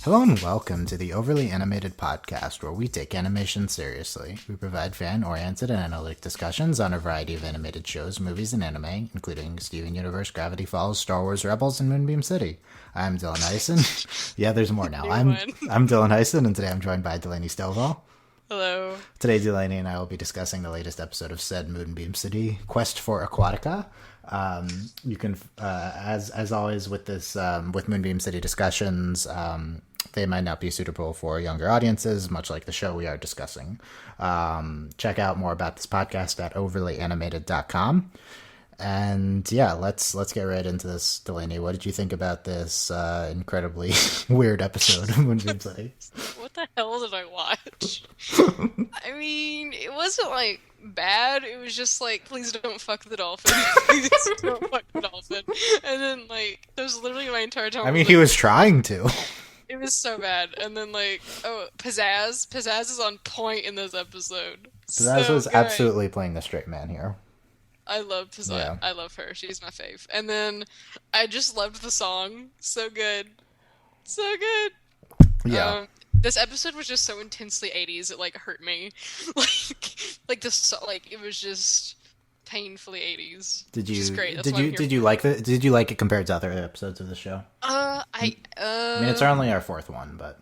Hello and welcome to the Overly Animated Podcast, where we take animation seriously. We provide fan-oriented and analytic discussions on a variety of animated shows, movies, and anime, including Steven Universe, Gravity Falls, Star Wars Rebels, and Moonbeam City. I'm Dylan Hysen. Yeah, there's more now. I'm Dylan Hysen, and today I'm joined by Delaney Stovall. Hello. Today, Delaney and I will be discussing the latest episode of said Moonbeam City, Quest for Aquatica. You can, as always with this, with Moonbeam City discussions, they might not be suitable for younger audiences, much like the show we are discussing. Check out more about this podcast at overlyanimated.com. And yeah, let's get right into this, Delaney. What did you think about this incredibly weird episode of Moonbeam City? What the hell did I watch? I mean, it wasn't like bad. It was just like, please don't fuck the dolphin. Please don't fuck the dolphin. And then like, that was literally my entire time. I mean, he was trying to. It was so bad. And then like, oh, Pizzazz is on point in this episode. Pizzazz was absolutely playing the straight man here. I love Pizzazz. Yeah. I love her. She's my fave. And then I just loved the song. So good. So good. Yeah. This episode was just so intensely 80s, it like hurt me. like this, like it was just painfully 80s. Did you? Which is great. Did you like it? Did you like it compared to other episodes of the show? I mean, it's only our fourth one, but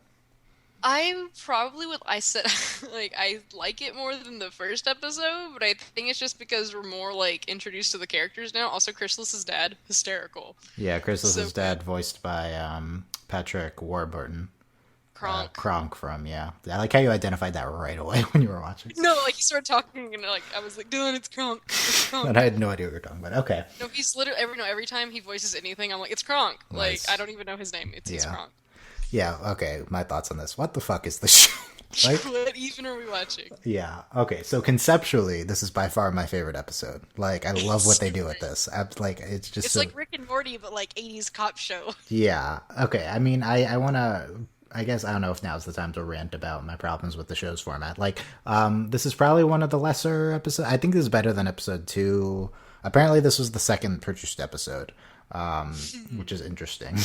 I probably would. I said like I like it more than the first episode, but I think it's just because we're more like introduced to the characters now. Also, Chrysalis's dad, hysterical. Yeah, Chrysalis's dad, voiced by Patrick Warburton. Kronk from, yeah. I like how you identified that right away when you were watching. No, like he started talking and like I was like, Dylan, it's Kronk. It's Kronk. And I had no idea what you were talking about. Okay. No, he's literally every time he voices anything, I'm like, it's Kronk. Nice. Like I don't even know his name. It's Kronk. Yeah, okay. My thoughts on this. What the fuck is the show? Like, what even are we watching? Yeah. Okay. So conceptually, this is by far my favorite episode. Like, I love what they do with this. Like, it's just it's like Rick and Morty, but like 80s cop show. Yeah. Okay. I mean, I want to. I guess I don't know if now's the time to rant about my problems with the show's format. Like, this is probably one of the lesser episodes. I think this is better than episode 2. Apparently, this was the second produced episode, which is interesting.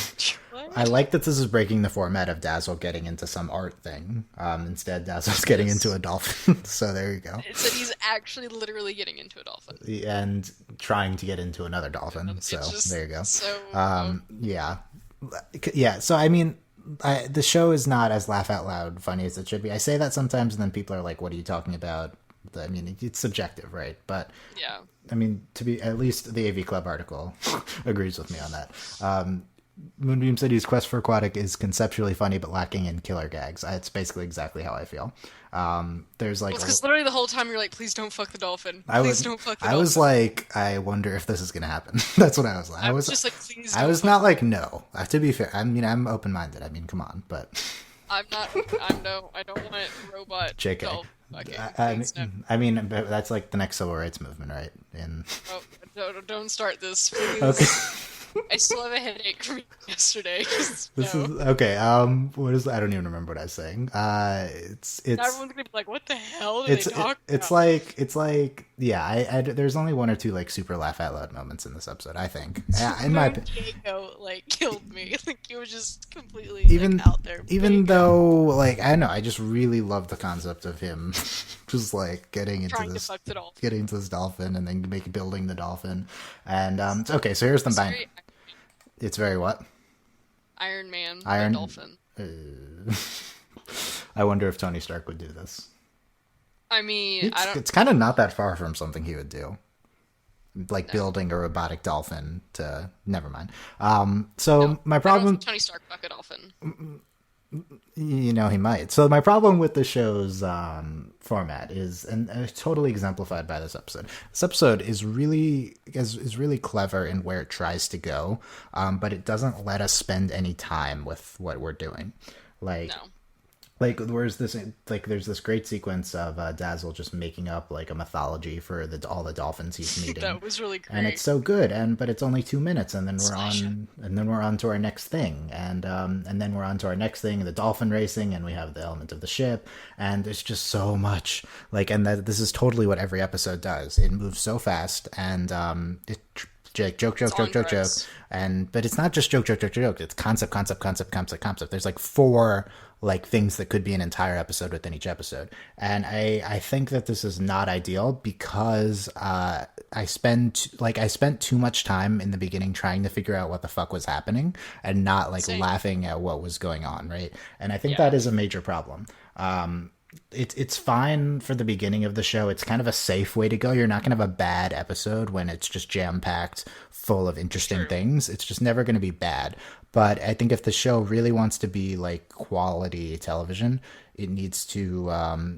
What? I like that this is breaking the format of Dazzle getting into some art thing. Instead, Dazzle's getting into a dolphin. So there you go. It's that he's actually literally getting into a dolphin. And trying to get into another dolphin. So there you go. So, yeah. Yeah, so I mean, the show is not as laugh out loud funny as it should be. I say that sometimes, and then people are like, "What are you talking about?" I mean, it's subjective, right? But yeah, I mean, to be at least the AV Club article agrees with me on that. Moonbeam City's Quest for Aquatic is conceptually funny, but lacking in killer gags. It's basically exactly how I feel. There's like, because literally the whole time you're like, "Please don't fuck the dolphin. Please don't fuck the dolphin." I was like, I wonder if this is gonna happen. That's what I was like. I was just like, please. I was not like, no. To be fair, I mean, I'm open minded. I mean, come on, but I'm not. I don't want robot. JK. Dolphin. Okay, I mean, that's like the next civil rights movement, right? Don't start this, please. Okay. I still have a headache from yesterday. Is okay. What is? I don't even remember what I was saying. It's. Everyone's gonna be like, "What the hell did they talk about?" It's like, yeah. There's only one or two like super laugh out loud moments in this episode. I think. In my opinion, Diego like killed me. Like he was just completely out there. Even though, like, I don't know, I just really love the concept of him just like getting into this dolphin and then building the dolphin. And okay, so here's the bang. It's very what? Iron Man. Dolphin. I wonder if Tony Stark would do this. I mean, it's kind of not that far from something he would do. Like building a robotic dolphin to... Never mind. My problem... Tony Stark fuck a dolphin. You know, he might. So my problem with the show's format is, and totally exemplified by this episode. This episode is really clever in where it tries to go, but it doesn't let us spend any time with what we're doing. Like, there's this great sequence of Dazzle just making up like a mythology for all the dolphins he's meeting. That was really great, and it's so good. But it's only 2 minutes, and then we're on to our next thing, and then we're on to our next thing, the dolphin racing, and we have the element of the ship, and there's just so much this is totally what every episode does. It moves so fast, and it It's on joke, drugs. but it's not just joke. It's concept. There's like four like things that could be an entire episode within each episode, and I think that this is not ideal because I spent too much time in the beginning trying to figure out what the fuck was happening and not like Same. laughing at what was going on, right? And I think Yeah. that is a major problem. It's fine for the beginning of the show. It's kind of a safe way to go. You're not going to have a bad episode when it's just jam packed, full of interesting True. things. It's just never going to be bad. But I think if the show really wants to be like quality television, it needs to.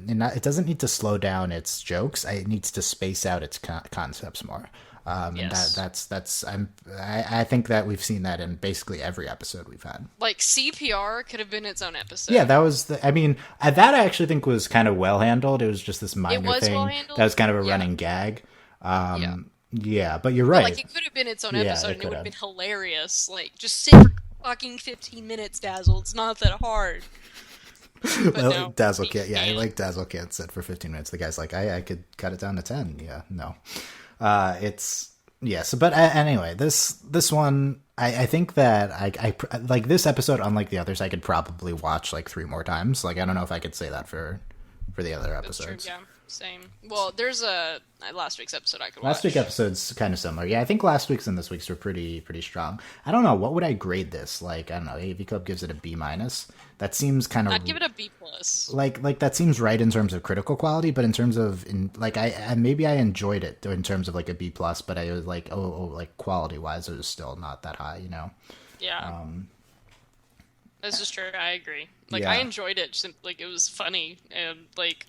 It doesn't need to slow down its jokes. It needs to space out its concepts more. And Yes. I think that we've seen that in basically every episode we've had. Like CPR could have been its own Yeah, episode. that was I mean, that I actually think was kind of well handled. It was just this It minor was well thing that handled. was kind of a Yeah. running gag. Yeah. Yeah, but you're But like right. it could have been its own Yeah, episode it and it could would have have. been hilarious. Like just sit for fucking 15 minutes, Dazzle. It's not that hard. But Well, no. Dazzle He can't. Yeah, I can't. like Dazzle can't sit for 15 minutes. The guy's like, I could cut it down to 10. Yeah, no. It's yes, but anyway, this one, I think that like this episode, unlike the others, I could probably watch like three more times. Like I don't know if I could say that for the other That's true, episodes. yeah. Same. Well, there's a last week's episode I could Last watch. week episode's kind of similar. Yeah, I think last week's and this week's were pretty strong. I don't know, what would I grade this? Like I don't know, AV Club gives it a B minus. That seems kind of I'd give it a B plus. like that seems right in terms of critical quality, but in terms of like I maybe I enjoyed it in terms of like a B plus, but I was like like quality wise it was still not that high, you know. Yeah. This is true. I agree. Like Yeah. I enjoyed it. Just, like it was funny and like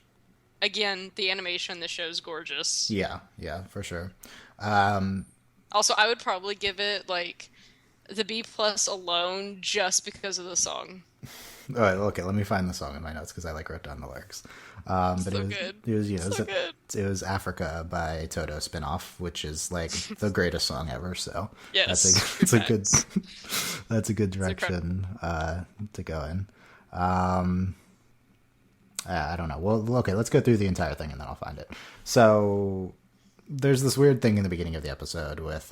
again, the animation in the show is gorgeous. Yeah, for sure. Also, I would probably give it like the B plus alone just because of the song. All right, okay, let me find the song in my notes because I like wrote down the lyrics. But So good. it was So good. it was Africa by Toto spinoff, which is like the greatest song ever. So Yes, it's a true good facts. that's a good incredible. direction to go in. I don't know. Well, okay, let's go through the entire thing and then I'll find it. So there's this weird thing in the beginning of the episode with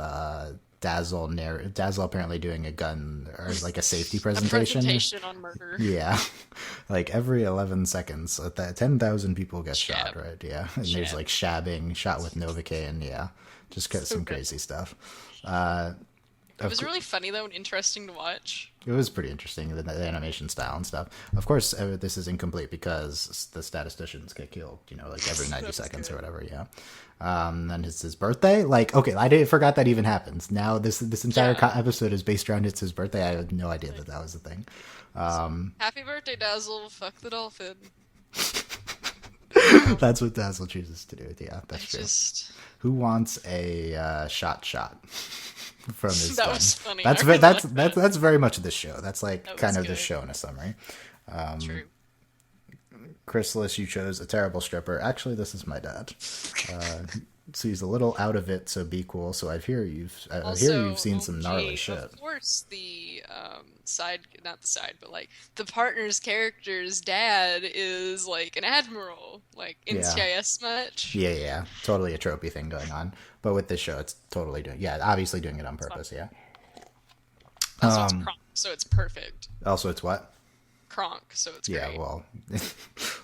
Dazzle apparently doing a gun or like a safety A presentation. presentation on murder. Yeah, like every 11 seconds, 10,000 people get shot, Shab. right? Yeah, and there's Shab. like shabbing, shot with Novocaine. Yeah, just got some good. crazy stuff. It was really funny though and interesting to watch. It was pretty interesting, the animation style and stuff. Of course, this is incomplete because the statisticians get killed, you know, like every 90 That was seconds or good. whatever, yeah. Then it's his birthday. Like, okay, forgot that even happens. Now, this entire Yeah. episode is based around it's his birthday. I had no idea that was a thing. Happy birthday, Dazzle. Fuck the dolphin. That's what Dazzle chooses to do. Yeah, that's I true. just Who wants a shot from his that gun? was funny. That's I very, really liked that. that's very much this show. That's like That kind was of the good. show in a summary. True. Chrysalis, you chose a terrible stripper. Actually, this is my dad. So he's a little out of it. So be cool. So I hear Also, you've seen some gnarly OMG, shit. of course, the not the side, but like the partner's character's dad is like an admiral, like in Yeah. CIS much. Yeah, totally a tropey thing going on. But with this show, it's totally obviously doing it on purpose. Yeah. Also, it's Kronk, so it's perfect. Also, it's what? Kronk, so it's Yeah, great. well,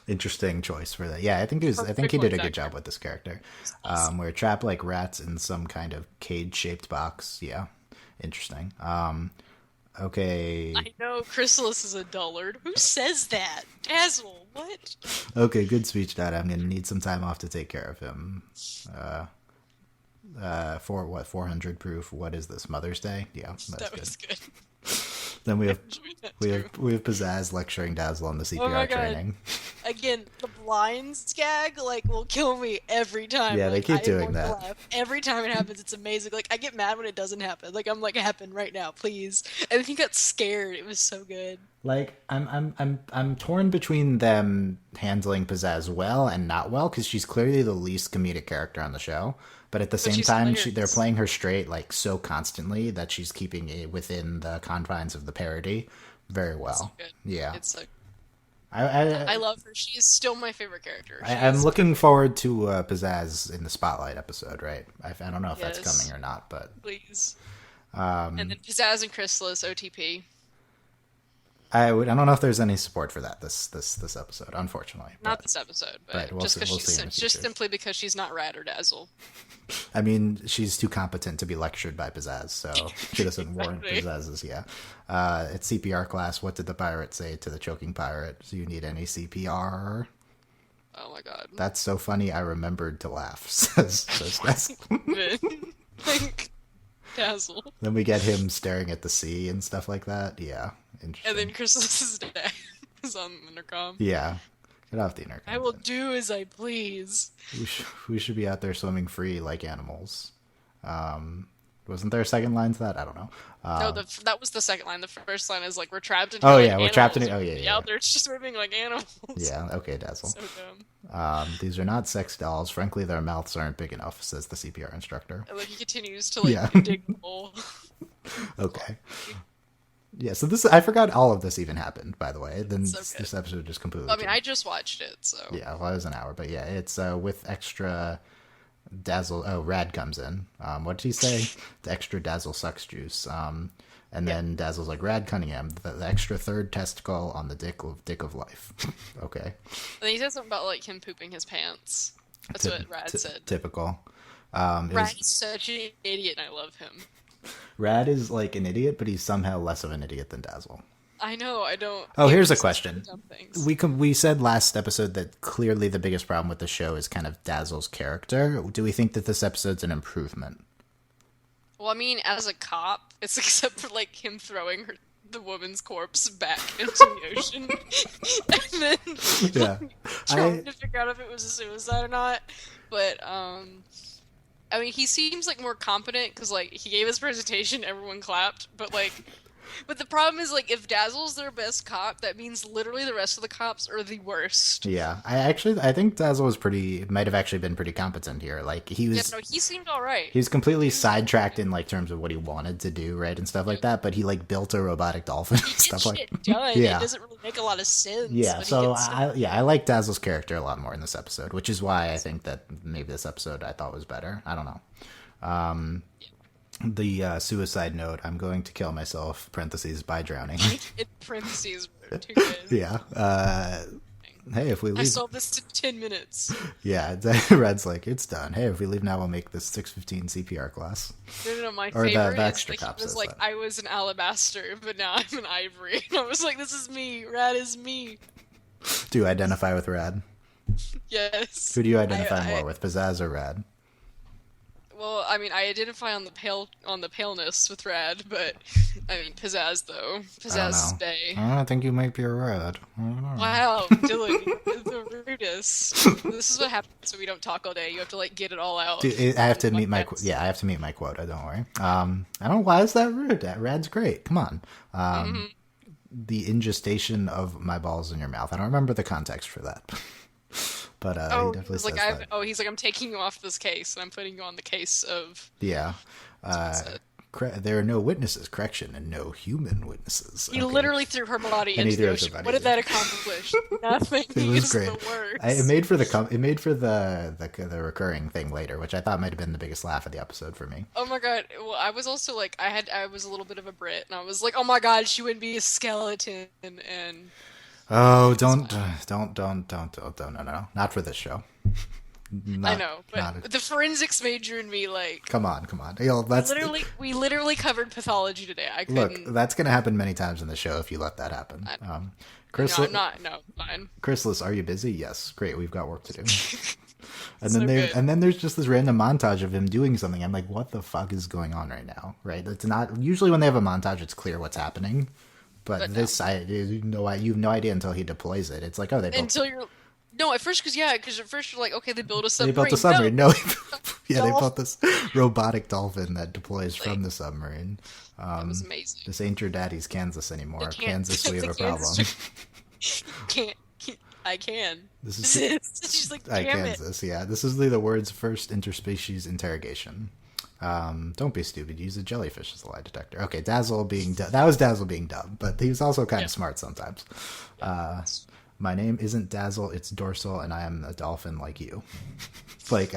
interesting choice for that. Yeah, I think I think he Perfect did a voice good job actor. with this character. awesome. We're trapped like rats in some kind of cage-shaped box. Yeah, interesting. Okay, I know Chrysalis is a dullard. Who says that? Dazzle, what? okay, good speech, Dad. I'm gonna need some time off to take care of him. For what? 400 proof. What is this? Mother's Day? Yeah, that's That good. was good. Then we have Enjoyed that we too. have Pizzazz lecturing Dazzle on the CPR Oh my God. training. Again, the blinds gag like will kill me every time. Yeah, they Like, keep I doing want to that. laugh. Every time it happens, it's amazing. Like I get mad when it doesn't happen. Like I'm like, happen right now, please. And then he got scared. It was so good. Like I'm torn between them handling Pizzazz well and not well because she's clearly the least comedic character on the show. But at the same she's time, they're hilarious. playing her straight like so constantly that she's keeping it within the confines of the parody very well. So good. Yeah, It's like I love her. She is still my favorite character. I'm looking forward to Pizzazz in the Spotlight episode, right? I don't know if that's coming or not, but... Please. And then Pizzazz and Chrysalis, OTP. I don't know if there's any support for that this episode, unfortunately. Not this episode, but right, just simply because she's not Rad or Dazzle. I mean, she's too competent to be lectured by Pizzazz, so she doesn't warrant Pizzazz's, It's CPR class. What did the pirate say to the choking pirate? Do you need any CPR? Oh my god. That's so funny, I remembered to laugh, says Dazzle. Like, Dazzle. Then we get him staring at the sea and stuff like that. Yeah, interesting. And then Chrysalis's dad is on the intercom. Yeah. Get off the intercom. I will do as I please. We should be out there swimming free like animals. Wasn't there a second line to that? I don't know. No, that was the second line. The first line is like, we're trapped in we're trapped in. Oh yeah. Out there, it's just swimming like animals. Yeah. Okay, Dazzle. So dumb. These are not sex dolls. Frankly, their mouths aren't big enough, says the CPR instructor. And like he continues to dig the hole. Okay. Yeah, so I forgot all of this even happened, by the way. Then this episode just completely... I mean, I just watched it, so... Yeah, well, it was an hour, but yeah, it's with extra Dazzle... Oh, Rad comes in. What did he say? The extra Dazzle sucks juice. And then Dazzle's like, Rad Cunningham, the extra third testicle on the dick of life. Okay. And he said something about, like, him pooping his pants. That's what Rad said. Typical. Rad's such an idiot, and I love him. Rad is like an idiot, but he's somehow less of an idiot than Dazzle. I know, I don't... Oh, here's a question. We said last episode that clearly the biggest problem with the show is kind of Dazzle's character. Do we think that this episode's an improvement? Well, I mean, as a cop, it's except for, like, him throwing the woman's corpse back into the ocean. And then trying to figure out if it was a suicide or not. But, I mean, he seems, like, more competent, because, like, he gave his presentation, everyone clapped, but, like... But the problem is, like, if Dazzle's their best cop, that means literally the rest of the cops are the worst. Yeah, I think Dazzle might have actually been pretty competent here. Like, he was... Yeah, no, he seemed alright. He was completely sidetracked in, like, terms of what he wanted to do, right, and stuff like that, but he, like, built a robotic dolphin and stuff like that. Yeah. It doesn't really make a lot of sense. Yeah, so, I like Dazzle's character a lot more in this episode, which is why I think that maybe this episode I thought was better. I don't know. The suicide note, I'm going to kill myself, parentheses, by drowning. In parentheses, too good. Yeah. Hey, if we leave... I solved this in 10 minutes. Yeah, Red's like, it's done. Hey, if we leave now, we'll make this 6:15 CPR class. No, my favorite is, like, he was like, I was an alabaster, but now I'm an ivory. And I was like, this is me. Rad is me. Do you identify with Rad? Yes. Who do you identify more with, Pizzazz or Rad? Well, I mean, I identify on the paleness with Rad, but I mean, Pizzazz though. Pizzazz is Bay. I think you might be a Rad. Wow, Dylan, the rudest. This is what happens when we don't talk all day. You have to like get it all out. Dude, I have to meet my quota. Don't worry. I don't know why is that rude. Rad's great. Come on. The ingestation of my balls in your mouth. I don't remember the context for that. But he definitely says that. He's like, I'm taking you off this case, and I'm putting you on the case of... Yeah. There are no witnesses, correction, and no human witnesses. He literally threw her body into the ocean. What did that accomplish? Nothing. It was great. The worst. It made for the recurring thing later, which I thought might have been the biggest laugh of the episode for me. Oh my god. Well, I was also like, I was a little bit of a Brit, and I was like, oh my god, she wouldn't be a skeleton, and... Oh, don't, no, not for this show. I know, but the forensics major in me, like... Come on. We literally covered pathology today. I couldn't... Look, that's going to happen many times in the show if you let that happen. No, I'm not. No, fine. Chrysalis, are you busy? Yes. Great, we've got work to do. And then there's just this random montage of him doing something. I'm like, what the fuck is going on right now? Right? It's not... Usually when they have a montage, it's clear what's happening. But this, you have no idea until he deploys it. It's like, oh, they built... No, at first, because at first you're like, okay, they built a submarine. They built a submarine. No, they built this robotic dolphin that deploys from the submarine. That was amazing. This ain't your daddy's Kansas anymore. Kansas, we have a problem. I can. This is she's like, damn Kansas, yeah. This is the word's first interspecies interrogation. Don't be stupid. Use a jellyfish as a lie detector. Okay, that was Dazzle being dumb, but he was also kind of smart sometimes. My name isn't Dazzle, it's Dorsal, and I am a dolphin like you. Like,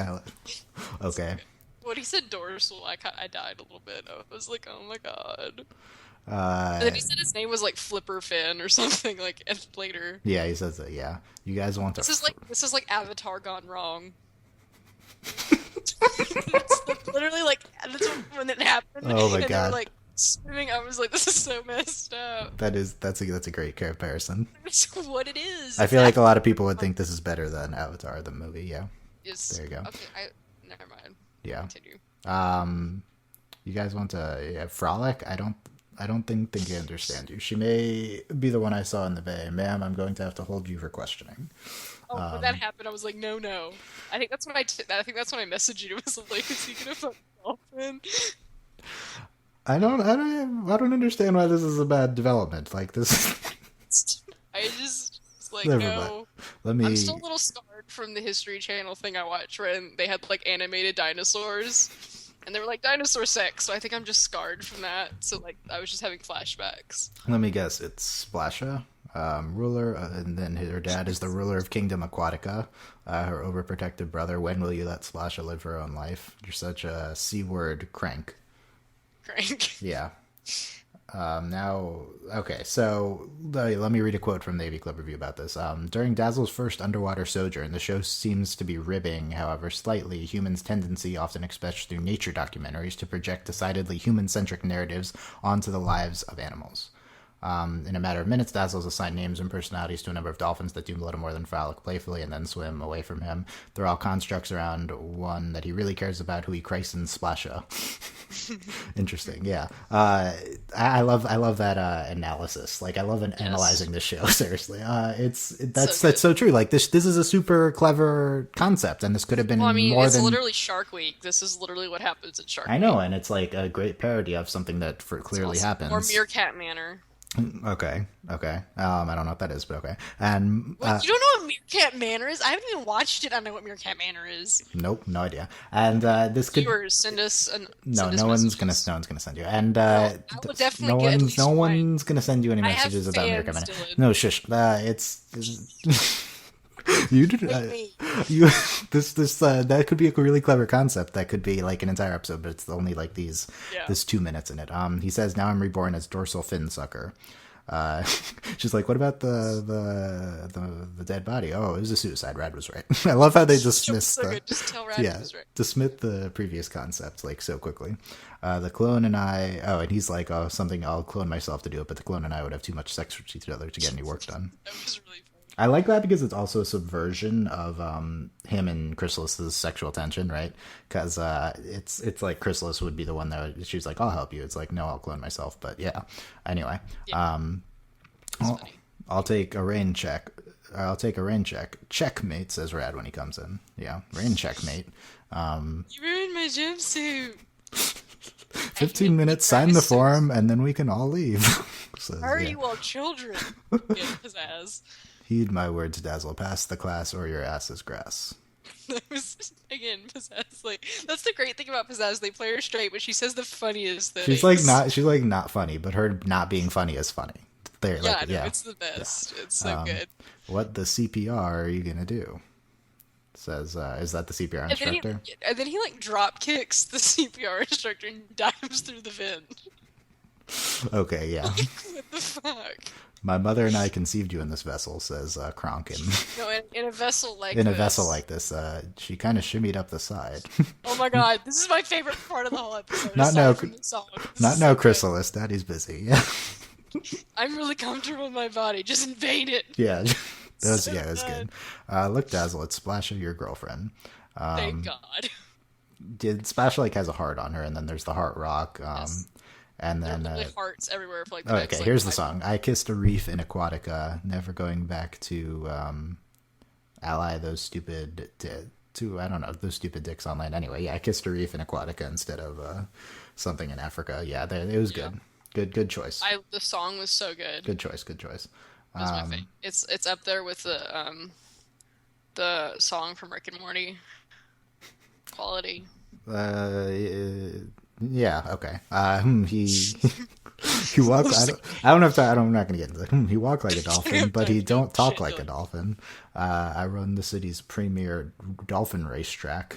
okay. When he said dorsal, I died a little bit. I was like, oh my god. And Uh, then he said his name was like Flipper Fin or something like later. yeah, he says that. Yeah, you guys want to. This is like Avatar gone wrong. It's literally like that's when it happened. Oh my and god! They were, like swimming. I was like, this is so messed up. That's a great comparison. It's what it is. I feel like a lot of people would think this is better than Avatar, the movie. Yeah. Yes. There you go. Okay. Never mind. Yeah. Continue. You guys want to frolic? I don't think they understand you. She may be the one I saw in the bay. Ma'am, I'm going to have to hold you for questioning. Oh, when that happened, I was like, no. I think that's when I messaged you. It was like, is he gonna fuck dolphin? I don't understand why this is a bad development. Like this. I just was like, Never no. mind. I'm still a little scarred from the History Channel thing I watched when they had like animated dinosaurs. And they were like dinosaur sex, so I think I'm just scarred from that. So like I was just having flashbacks. Let me guess, it's Splasha, ruler, and then her dad is the ruler of Kingdom Aquatica. Her overprotective brother. When will you let Splasha live her own life? You're such a C-word crank. Crank. Yeah. Now, okay, so let me read a quote from the AV Club review about this. During Dazzle's first underwater sojourn, the show seems to be ribbing, however slightly, humans' tendency, often expressed through nature documentaries, to project decidedly human-centric narratives onto the lives of animals. In a matter of minutes, Dazzle is assigned names and personalities to a number of dolphins that do little more than frolic playfully and then swim away from him. They're all constructs around one that he really cares about, who he christens Splasha. Interesting, yeah. I love that analysis. Like, I love analyzing the show. Seriously, that's so true. Like this is a super clever concept, and this could have been more than. Literally Shark Week. This is literally what happens at Shark Week. I know, and it's like a great parody of something that clearly happens. Or Meerkat Manor. Okay. I don't know what that is, but okay. And you don't know what Meerkat Manor is? I haven't even watched it. I don't know what Meerkat Manor is. Nope, no idea. And this could viewers send us. No one's gonna send you. And I will definitely no one's gonna send you any messages about Meerkat Manor. No, shush. It's. You did that could be a really clever concept. That could be like an entire episode, but it's only like this 2 minutes in it. He says, "Now I'm reborn as dorsal fin sucker." She's like, "What about the dead body?" Oh, it was a suicide. Rad was right. I love how they dismissed Just tell Rad was right. Dismissed the previous concept like so quickly. The clone and I. Oh, and he's like, "Oh, something I'll clone myself to do it," but the clone and I would have too much sex with each other to get any work done. That was really funny. I like that because it's also a subversion of him and Chrysalis's sexual tension, right? Because it's like Chrysalis would be the one that she's like, "I'll help you." It's like, "No, I'll clone myself." But yeah, anyway, I'll take a rain check. I'll take a rain check. Checkmate, says Rad when he comes in. Yeah, rain checkmate. You ruined my jumpsuit. 15 minutes, sign the form, and then we can all leave. Hurry, you all children. Yeah, pizzazz. Heed my words, Dazzle. Pass the class or your ass is grass. That was, again, Pizzazz. Like, that's the great thing about Pizzazz. They play her straight, but she says the funniest things. She's like not funny, but her not being funny is funny. It's the best. Yeah. It's so good. What the CPR are you gonna do? Says, is that the CPR instructor? And then he like drop kicks the CPR instructor and dives through the vent. Okay, yeah. What the fuck? My mother and I conceived you in this vessel, says Kronk. No, in a vessel like this. In a vessel like this, she kind of shimmied up the side. Oh my god, this is my favorite part of the whole episode. Not now, Chrysalis. Daddy's busy. Yeah. I'm really comfortable in my body. Just invade it. Yeah, that was good. Look, Dazzle, it's Splasha, your girlfriend. Thank God. Splasha like has a heart on her, and then there's the heart rock. Yes. And then hearts everywhere for like the next, here's the song. I kissed a reef in Aquatica, never going back to ally those stupid those stupid dicks on land. Anyway, yeah, I kissed a reef in Aquatica instead of something in Africa. Yeah, it was good. Good choice. The song was so good. Good choice. It was my favorite. It's up there with the song from Rick and Morty. Quality. Yeah, okay. He walked. I don't have to. I'm not gonna get into it. He walked like a dolphin, but he don't talk like a dolphin. I run the city's premier dolphin racetrack.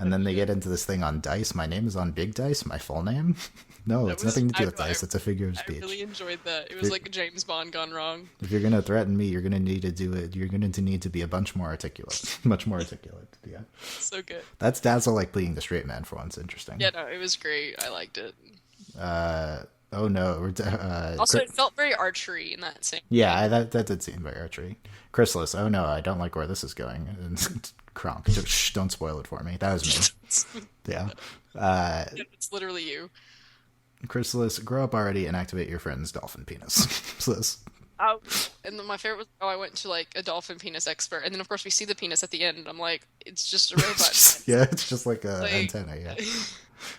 And then they get into this thing on dice. My name is on big dice. My full name. No, it's nothing to do with dice. It's a figure of speech. I really enjoyed that. It was like a James Bond gone wrong. If you're gonna threaten me, you're gonna need to do it. You're gonna need to be a bunch more articulate. Much more articulate. Yeah. So good. That's Dazzle like being the straight man for once. Interesting. Yeah, no, it was great. I liked it. Oh no. Also, it felt very archery in that scene. Yeah, that did seem very archery. Chrysalis. Oh no, I don't like where this is going. And Kronk. Shh, don't spoil it for me. That was me. Yeah. It's literally you. Chrysalis, grow up already and activate your friend's dolphin penis. Oh, and then my favorite was, I went to like a dolphin penis expert, and then of course we see the penis at the end. I'm like, it's just a robot. Yeah, it's just like a antenna. Yeah.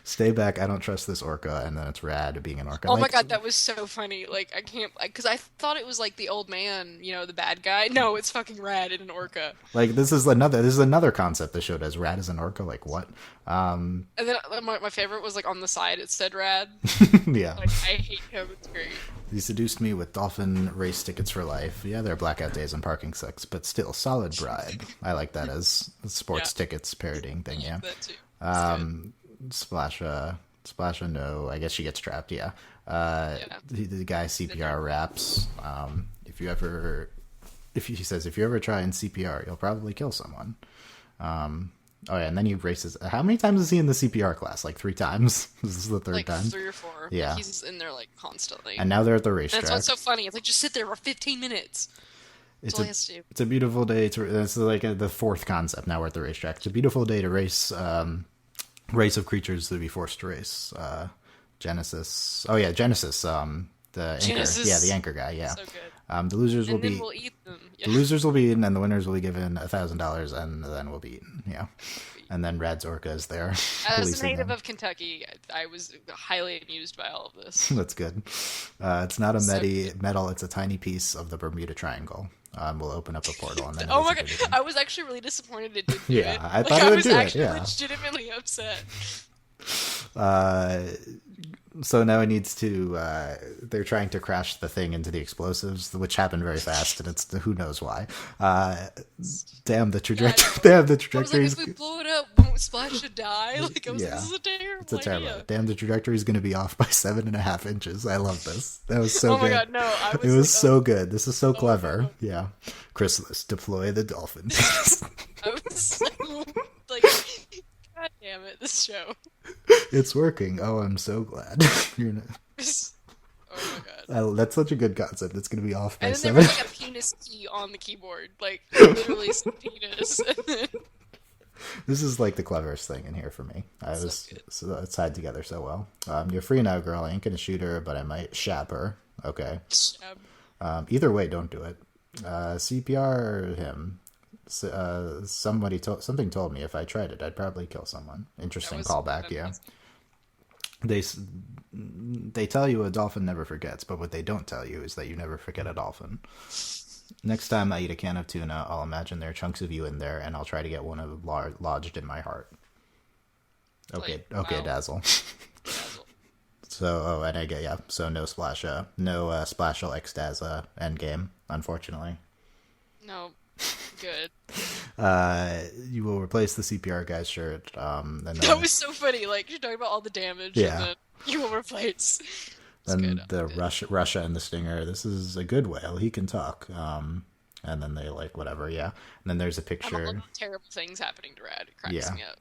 Stay back. I don't trust this orca, and then it's rad being an orca. Oh my god, that was so funny. Like I can't, because I thought it was like the old man, the bad guy. No, it's fucking rad in an orca. Like this is another concept they showed as rad as an orca. Like what? And then my favorite was like on the side it said rad. Yeah. Like I hate him. It's great. He seduced me with dolphin race tickets for life. Yeah, there are blackout days and parking sucks, but still solid bride. I like that as sports tickets parodying thing. Yeah. That too. Splasha, no. I guess she gets trapped. Yeah. The guy CPR raps. He says if you ever try and CPR, you'll probably kill someone. Oh yeah, and then he races. How many times is he in the CPR class? Like 3 times. This is the third time. 3 or 4. Yeah, he's in there like constantly. And now they're at the racetrack. That's what's so funny. It's like just sit there for 15 minutes. It's a beautiful day to. That's like the 4th concept. Now we're at the racetrack. It's a beautiful day to race. Race of creatures to be forced to race. Genesis. Oh yeah, Genesis. The Genesis. anchor. Yeah, the anchor guy. Yeah. So good. The losers will be. We'll eat them. Yeah. The losers will be eaten, and the winners will be given $1,000, and then we'll be eaten. Yeah. And then Rad's orca is there. As a native of Kentucky, I was highly amused by all of this. That's good. It's not a metal. It's a tiny piece of the Bermuda Triangle. We'll open up a portal. And then oh my god! I was actually really disappointed it didn't do it. Yeah, I thought it would do it. I was actually legitimately upset. So now it needs to. They're trying to crash the thing into the explosives, which happened very fast, and it's who knows why. Damn the trajectory! Damn the trajectory! I was like, if we blow it up, won't Splash should die? Like I was like, this is a terrible idea. Damn, the trajectory is going to be off by 7.5 inches. I love this. That was so good. Oh my god, no! It was so good. This is so clever. Yeah, Chrysalis, deploy the dolphin. I was so like. God damn it, this show. It's working. Oh, I'm so glad. You're not... Oh my god. That's such a good concept. It's going to be off by and then 7. there was like a penis key on the keyboard. Like, literally some penis. This is like the cleverest thing in here for me. It's tied together so well. You're free now, girl. I ain't going to shoot her, but I might shab her. Okay. Either way, don't do it. CPR him. Something told me if I tried it, I'd probably kill someone. Interesting callback, yeah. They tell you a dolphin never forgets, but what they don't tell you is that you never forget a dolphin. Next time I eat a can of tuna, I'll imagine there are chunks of you in there, and I'll try to get one of lodged in my heart. Okay, wow. Dazzle. So, and I get, yeah, so no Splasha, no Splashal X Dazza endgame, unfortunately. No. Good. You will replace the CPR guy's shirt. And then, that was so funny. Like, you're talking about all the damage, and then you will replace. Then the Russia and the Stinger. This is a good whale. He can talk. And then they like whatever. Yeah. And then there's a picture. Terrible things happening to Rad. It cracks me up.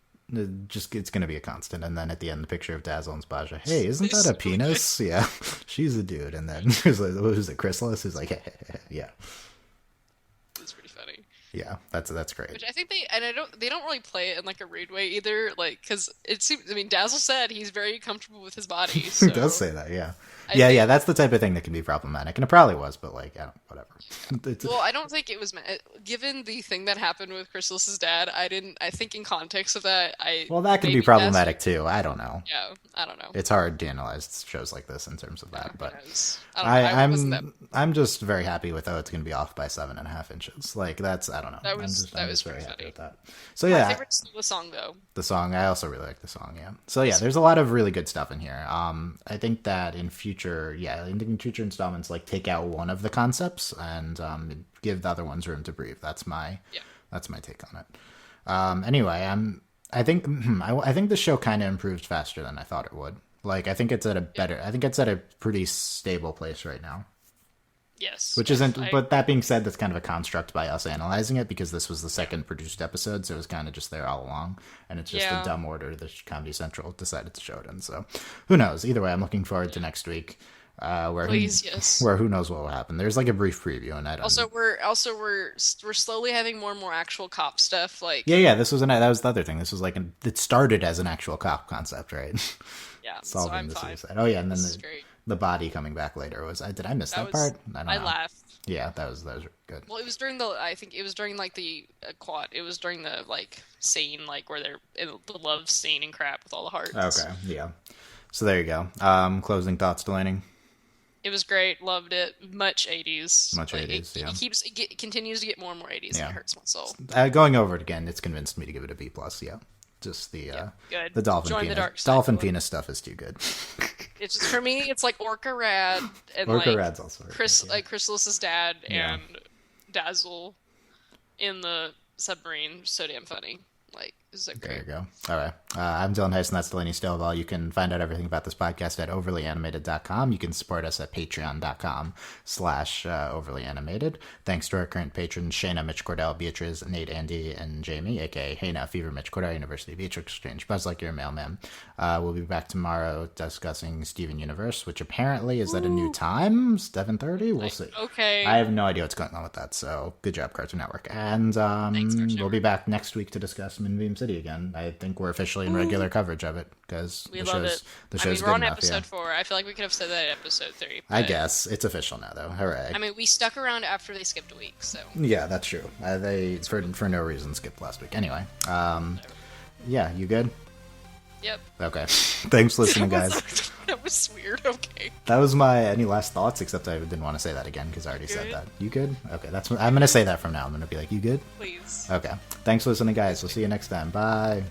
It's gonna be a constant. And then at the end, the picture of Dazzle and Splasha. Hey, isn't that a penis? Yeah, she's a dude. And then there's like, who's it? Chrysalis is like, yeah. Yeah, that's great. Which I think they don't really play it in like a rude way either, like because it seems. I mean, Dazzle said he's very comfortable with his body. So. He does say that, yeah. Yeah, that's the type of thing that can be problematic, and it probably was, but like, whatever. Yeah. Well, I don't think it was given the thing that happened with Chrysalis's dad. I think in context of that, well, that could be problematic too. I don't know. Yeah, I don't know. It's hard to analyze shows like this in terms of that, but I'm just very happy with it's going to be off by 7.5 inches. Like I don't know. That was I'm just very pretty happy funny. with that. So My yeah, favorite's still the song though. the song, I also really like the song. Yeah. So yeah, there's a lot of really good stuff in here. I think that in future installments, like take out one of the concepts and give the other ones room to breathe. That's my take on it. Anyway, I think I think the show kind of improved faster than I thought it would. Like I think it's at a pretty stable place right now. Yes. Which isn't, but that being said, that's kind of a construct by us analyzing it because this was the second produced episode, so it was kind of just there all along, and it's just a dumb order that Comedy Central decided to show it in. So, who knows? Either way, I'm looking forward to next week, where who knows what will happen. There's like a brief preview, and I don't. We're slowly having more and more actual cop stuff. Like that was the other thing. This was it started as an actual cop concept, right? Yeah, Solving so the I'm suicide. Oh yeah, and then great. The body coming back later did I miss that part? I don't know. I laughed. Yeah, that was good. Well, it was during like the quad. It was during the like scene like where they're in the love scene and crap with all the hearts. Okay, yeah. So there you go. Closing thoughts, Delaney. It was great. Loved it. Much 80s. Much 80s. It continues to get more and more 80s. And it hurts my soul. Going over it again, it's convinced me to give it a B+. Yeah. Just the dolphin penis stuff is too good. It's just, for me, it's like Orca Rad and Rad's also Chrysalis's dad and Dazzle in the submarine. So damn funny. Like, is that great? There you go. All right. I'm Dylan Hysen. That's Delaney Stovall. You can find out everything about this podcast at overlyanimated.com. You can support us at patreon.com/overlyanimated. Thanks to our current patrons, Shayna, Mitch Cordell, Beatrice, Nate, Andy, and Jamie, aka Heyna, Fever, Mitch Cordell, University, Beatrix Exchange, Buzz Like Your Mailman. We'll be back tomorrow discussing Steven Universe, which apparently is at a new time, 7:30. We'll see. Okay. I have no idea what's going on with that, so good job, Cartoon Network. And we'll be back next week to discuss Moonbeam City again. I think we're officially in regular coverage of it because the show's good we're on enough, episode 4. I feel like we could have said that at episode 3. I guess it's official now, though. Hooray! I mean, we stuck around after they skipped a week, so yeah, that's true. They for no reason skipped last week. Anyway, yeah, you good? Yep. Okay. Thanks for listening, guys. That was weird. Okay. That was my any last thoughts, except I didn't want to say that again because I already said that. You good? Okay, I'm going to say that from now. I'm going to be like, you good? Please. Okay. Thanks for listening, guys. We'll see you next time. Bye.